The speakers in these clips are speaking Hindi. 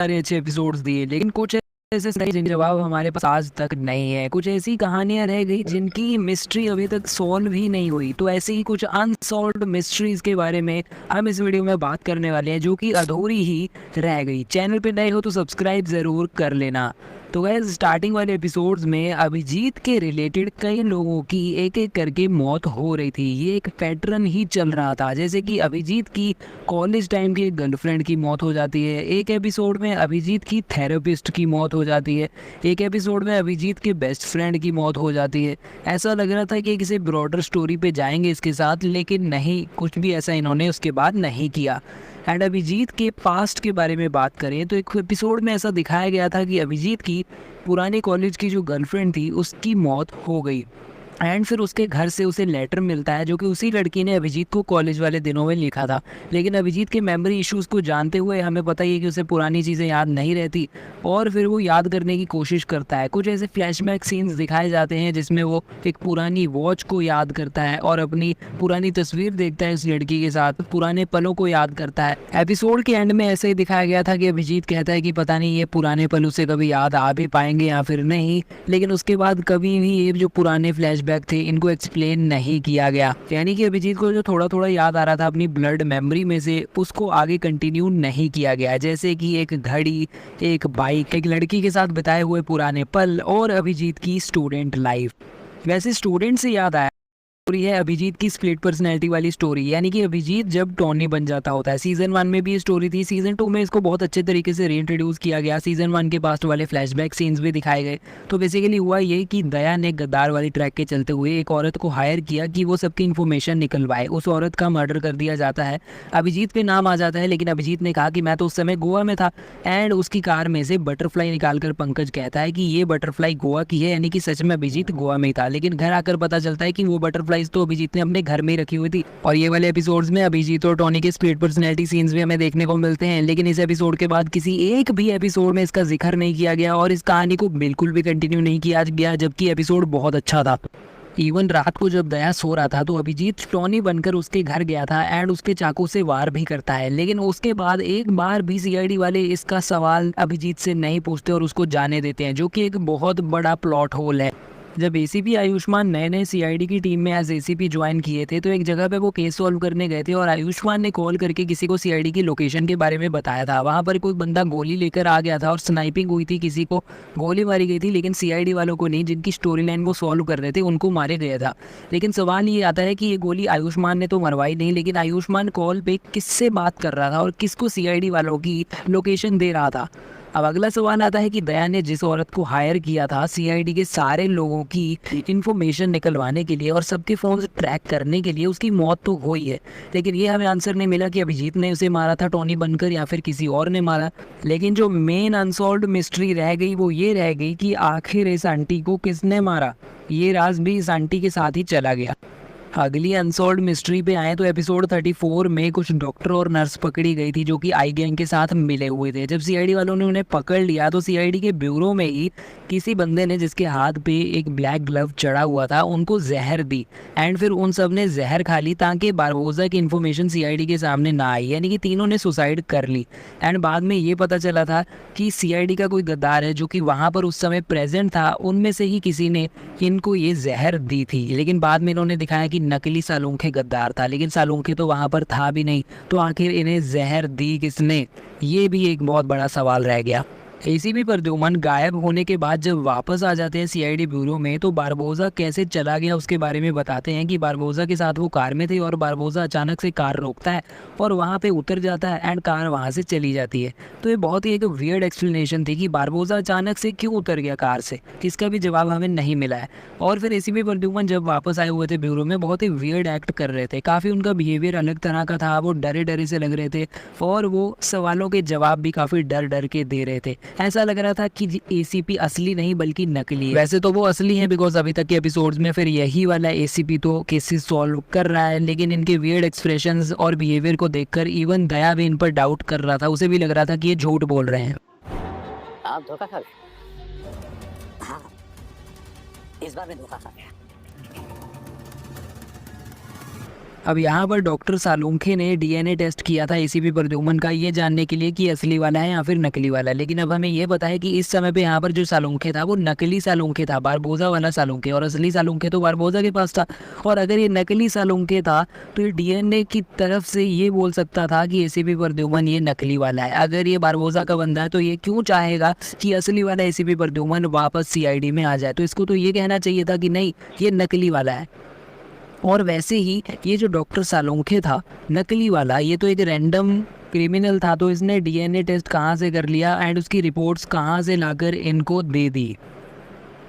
सारे अच्छे एपिसोड्स दिए, लेकिन कुछ ऐसे सही जिनके जवाब हमारे पास आज तक नहीं है। कुछ ऐसी कहानियां रह गई जिनकी मिस्ट्री अभी तक सॉल्व ही नहीं हुई। तो ऐसे ही कुछ अनसॉल्व्ड मिस्ट्रीज के बारे में हम इस वीडियो में बात करने वाले हैं, जो कि अधूरी ही रह गई। चैनल पे नए हो तो सब्सक्राइब ज़रूर कर लेना। तो गैस, स्टार्टिंग वाले एपिसोड्स में अभिजीत के रिलेटेड कई लोगों की एक एक करके मौत हो रही थी। ये एक पैटर्न ही चल रहा था। जैसे कि अभिजीत की कॉलेज टाइम की एक गर्लफ्रेंड की मौत हो जाती है, एक एपिसोड में अभिजीत की थेरेपिस्ट की मौत हो जाती है, एक एपिसोड में अभिजीत के बेस्ट फ्रेंड की मौत हो जाती है। ऐसा लग रहा था कि किसी ब्रॉडर स्टोरी पे जाएंगे इसके साथ, लेकिन नहीं, कुछ भी ऐसा इन्होंने उसके बाद नहीं किया। एंड अभिजीत के पास्ट के बारे में बात करें तो एक एपिसोड में ऐसा दिखाया गया था कि अभिजीत की पुराने कॉलेज की जो गर्लफ्रेंड थी उसकी मौत हो गई। एंड फिर उसके घर से उसे लेटर मिलता है, जो कि उसी लड़की ने अभिजीत को कॉलेज वाले दिनों में लिखा था। लेकिन अभिजीत के मेमोरी इश्यूज़ को जानते हुए हमें पता ही है कि उसे पुरानी चीज़ें याद नहीं रहती, और फिर वो याद करने की कोशिश करता है। कुछ ऐसे फ्लैशबैक सीन्स दिखाए जाते हैं जिसमें वो एक पुरानी वॉच को याद करता है और अपनी पुरानी तस्वीर देखता है उस लड़की के साथ, पुराने पलों को याद करता है। एपिसोड के एंड में ऐसे ही दिखाया गया था कि अभिजीत कहता है कि पता नहीं ये पुराने पल उसे कभी याद आ भी पाएंगे या फिर नहीं, लेकिन उसके बाद कभी भी ये जो पुराने फ्लैशबैक थे इनको एक्सप्लेन नहीं किया गया। यानी कि अभिजीत को जो थोड़ा थोड़ा याद आ रहा था अपनी ब्लड मेमोरी में से, उसको आगे कंटिन्यू नहीं किया गया। जैसे कि एक घड़ी, एक बाइक, एक लड़की के साथ बिताए हुए पुराने पल और अभिजीत की स्टूडेंट लाइफ। वैसे स्टूडेंट से याद आया, स्टोरी है अभिजीत की स्प्लिट पर्सनैलिटी वाली स्टोरी। यानी कि अभिजीत जब टॉनी बन जाता होता है। सीजन 1 में भी ये स्टोरी थी, सीजन 2 में इसको बहुत अच्छे तरीके से रीइंट्रोड्यूस किया गया। सीजन 1 के पास्ट वाले फ्लैशबैक सीन्स भी दिखाए गए। तो बेसिकली हुआ ये कि दया ने गद्दार वाली ट्रैक के चलते हुए एक औरत को हायर किया कि वो सबकी इन्फॉर्मेशन निकलवाए। उस औरत का मर्डर कर दिया जाता है, अभिजीत पे नाम आ जाता है, लेकिन अभिजीत ने कहा कि मैं तो उस समय गोवा में था। एंड उसकी कार में से बटरफ्लाई निकालकर पंकज कहता है कि ये बटरफ्लाई गोवा की है, यानी कि सच में अभिजीत गोवा में ही था। लेकिन घर आकर पता चलता है कि वो बटरफ्लाईज तो अभिजीत ने अपने घर में ही रखी हुई थी। और ये वाले एपिसोड्स में अभिजीत और टॉनी के स्प्लिट पर्सनैलिटी सीन्स भी हमें देखने को मिलते हैं। लेकिन इस एपिसोड के बाद किसी एक भी एपिसोड में इसका जिक्र नहीं किया गया और इस कहानी को बिल्कुल भी कंटिन्यू नहीं किया गया, जबकि एपिसोड बहुत अच्छा था। इवन रात को जब दया सो रहा था तो अभिजीत टॉनी बनकर उसके घर गया था एंड उसके चाकू से वार भी करता है। लेकिन उसके बाद एक बार भी सीआईडी वाले इसका सवाल अभिजीत से नहीं पूछते और उसको जाने देते हैं, जो कि एक बहुत बड़ा प्लॉट होल है। जब एसीपी आयुष्मान नए नए सीआईडी की टीम में एज एसीपी ज्वाइन किए थे, तो एक जगह पे वो केस सॉल्व करने गए थे और आयुष्मान ने कॉल करके किसी को सीआईडी की लोकेशन के बारे में बताया था। वहाँ पर कोई बंदा गोली लेकर आ गया था और स्नाइपिंग हुई थी, किसी को गोली मारी गई थी, लेकिन सीआईडी वालों को नहीं, जिनकी स्टोरी लाइन वो सॉल्व कर रहे थे उनको मारे गया था। लेकिन सवाल ये आता है कि ये गोली आयुष्मान ने तो मरवाई नहीं, लेकिन आयुष्मान कॉल पे किससे बात कर रहा था और किसको सीआईडी वालों की लोकेशन दे रहा था। अब अगला सवाल आता है कि दया ने जिस औरत को हायर किया था सीआईडी के सारे लोगों की इन्फॉर्मेशन निकलवाने के लिए और सबके फोन ट्रैक करने के लिए, उसकी मौत तो हुई है, लेकिन ये हमें आंसर नहीं मिला कि अभिजीत ने उसे मारा था टॉनी बनकर या फिर किसी और ने मारा। लेकिन जो मेन अनसॉल्व्ड मिस्ट्री रह गई वो ये रह गई कि आखिर इस आंटी को किसने मारा। ये राज भी इस आंटी के साथ ही चला गया। अगली अनसॉल्व्ड मिस्ट्री पे आए तो एपिसोड 34 में कुछ डॉक्टर और नर्स पकड़ी गई थी जो कि आई गैंग के साथ मिले हुए थे। जब सीआईडी वालों ने उन्हें पकड़ लिया तो सीआईडी के ब्यूरो में ही किसी बंदे ने, जिसके हाथ पे एक ब्लैक ग्लव चढ़ा हुआ था, उनको जहर दी। एंड फिर उन सब ने जहर खा ली ताकि बारबोसा की इन्फॉर्मेशन सीआईडी के सामने ना आई, यानी कि तीनों ने सुसाइड कर ली। एंड बाद में ये पता चला था कि सीआईडी का कोई गद्दार है जो कि वहाँ पर उस समय प्रेजेंट था, उनमें से ही किसी ने इनको ये जहर दी थी। लेकिन बाद में इन्होंने दिखाया कि नकली सालूंखे गद्दार था, लेकिन सालूंखे तो वहाँ पर था भी नहीं। तो आखिर इन्हें जहर दी किसने, ये भी एक बहुत बड़ा सवाल रह गया। एसीपी प्रद्युमन गायब होने के बाद जब वापस आ जाते हैं सीआईडी ब्यूरो में, तो बारबोसा कैसे चला गया उसके बारे में बताते हैं कि बारबोसा के साथ वो कार में थे और बारबोसा अचानक से कार रोकता है और वहाँ पे उतर जाता है एंड कार वहाँ से चली जाती है। तो ये बहुत ही एक वियर्ड एक्सप्लेनेशन थी कि बारबोसा अचानक से क्यों उतर गया कार से, इसका भी जवाब हमें नहीं मिला है। और फिर एसीपी प्रद्युमन जब वापस आए हुए थे ब्यूरो में, बहुत ही वियर्ड एक्ट कर रहे थे, काफ़ी उनका बिहेवियर अलग तरह का था, वो डरे डरे से लग रहे थे और वो सवालों के जवाब भी काफ़ी डर डर के दे रहे थे। ऐसा लग रहा था कि एसीपी असली नहीं बल्कि नकली है। वैसे तो वो असली है, बिकॉज अभी तक के एपिसोड्स में फिर यही वाला एसीपी तो केसेस सॉल्व कर रहा है, लेकिन इनके वियर्ड एक्सप्रेशंस और बिहेवियर को देखकर इवन दया भी इन पर डाउट कर रहा था। उसे भी लग रहा था कि ये झूठ बोल रहे हैं। आप धोखा खा गए? हाँ, इस बार मैं धोखा खा गया। अब यहाँ पर डॉक्टर सालुंखे ने डीएनए टेस्ट किया था एसीपी प्रद्युम्न का, ये जानने के लिए कि असली वाला है या फिर नकली वाला। लेकिन अब हमें ये पता है कि इस समय पे यहाँ पर जो सालुंखे था वो नकली सालुंखे था, बारबोजा वाला सालुंखे, और असली सालुंखे तो बारबोजा के पास था। और अगर ये नकली सालुंखे था तो ये डीएनए की तरफ से ये बोल सकता था कि एसीपी प्रद्युम्न ये नकली वाला है। अगर ये बारबोजा का बंदा है तो ये क्यों चाहेगा कि असली वाला एसीपी प्रद्युम्न वापस सीआईडी में आ जाए? तो इसको तो ये कहना चाहिए था कि नहीं, ये नकली वाला है। और वैसे ही ये जो डॉक्टर सालुंखे था नकली वाला, ये तो एक रैंडम क्रिमिनल था, तो इसने डीएनए टेस्ट कहाँ से कर लिया एंड उसकी रिपोर्ट्स कहाँ से लाकर इनको दे दी।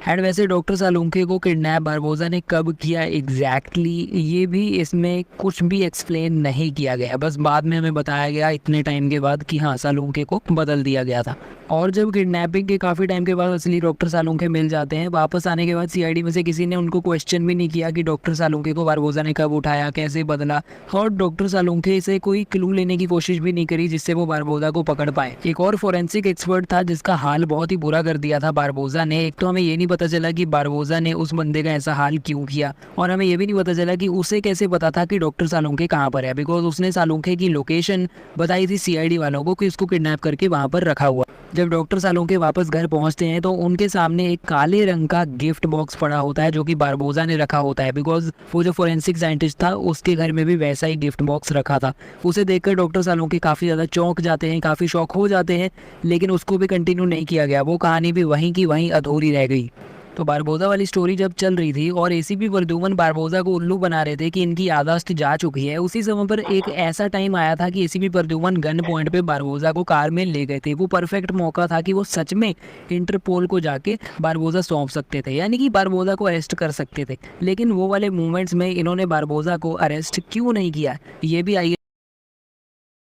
एंड वैसे डॉक्टर सालुंखे को किडनैप बारबोजा ने कब किया एग्जैक्टली ये भी इसमें कुछ भी एक्सप्लेन नहीं किया गया, बस बाद में हमें बताया गया इतने टाइम के बाद कि हाँ सालुंखे को बदल दिया गया था। और जब किडनैपिंग के काफ़ी टाइम के बाद असली डॉक्टर सालुंखे मिल जाते हैं, वापस आने के बाद सीआईडी में से किसी ने उनको क्वेश्चन भी नहीं किया कि डॉक्टर सालुंखे को बारबोजा ने कब उठाया, कैसे बदला, और डॉक्टर सालुंखे से कोई क्लू लेने की कोशिश भी नहीं करी जिससे वो बारबोजा को पकड़ पाए। एक और फोरेंसिक एक्सपर्ट था जिसका हाल बहुत ही बुरा कर दिया था बारबोजा ने। एक तो हमें ये नहीं पता चला कि बारबोजा ने उस बंदे का ऐसा हाल क्यों किया, और हमें ये भी नहीं पता चला कि उसे कैसे पता था कि डॉक्टर सालुंखे कहाँ पर है, बिकॉज उसने सालुंखे की लोकेशन बताई थी सीआईडी वालों को कि उसको किडनैप करके वहाँ पर रखा हुआ। जब डॉक्टर सालुंखे वापस घर पहुंचते हैं तो उनके सामने एक काले रंग का गिफ्ट बॉक्स पड़ा होता है जो कि बारबोजा ने रखा होता है, बिकॉज वो जो फोरेंसिक साइंटिस्ट था उसके घर में भी वैसा ही गिफ्ट बॉक्स रखा था। उसे देखकर डॉक्टर सालुंखे काफ़ी ज़्यादा चौंक जाते हैं, काफ़ी शॉक हो जाते हैं, लेकिन उसको भी कंटिन्यू नहीं किया गया, वो कहानी भी वहीं की वहीं अधूरी रह गई। तो बारबोजा वाली स्टोरी जब चल रही थी और एसीपी प्रद्युम्न बारबोजा को उल्लू बना रहे थे कि इनकी याददाश्त जा चुकी है, उसी समय पर एक ऐसा टाइम आया था कि एसीपी प्रद्युम्न गन पॉइंट पे बारबोजा को कार में ले गए थे। वो परफेक्ट मौका था कि वो सच में इंटरपोल को जाके बारबोजा सौंप सकते थे, यानी कि बारबोजा को अरेस्ट कर सकते थे। लेकिन वो वाले मूवमेंट्स में इन्होंने बारबोजा को अरेस्ट क्यों नहीं किया, ये भी आई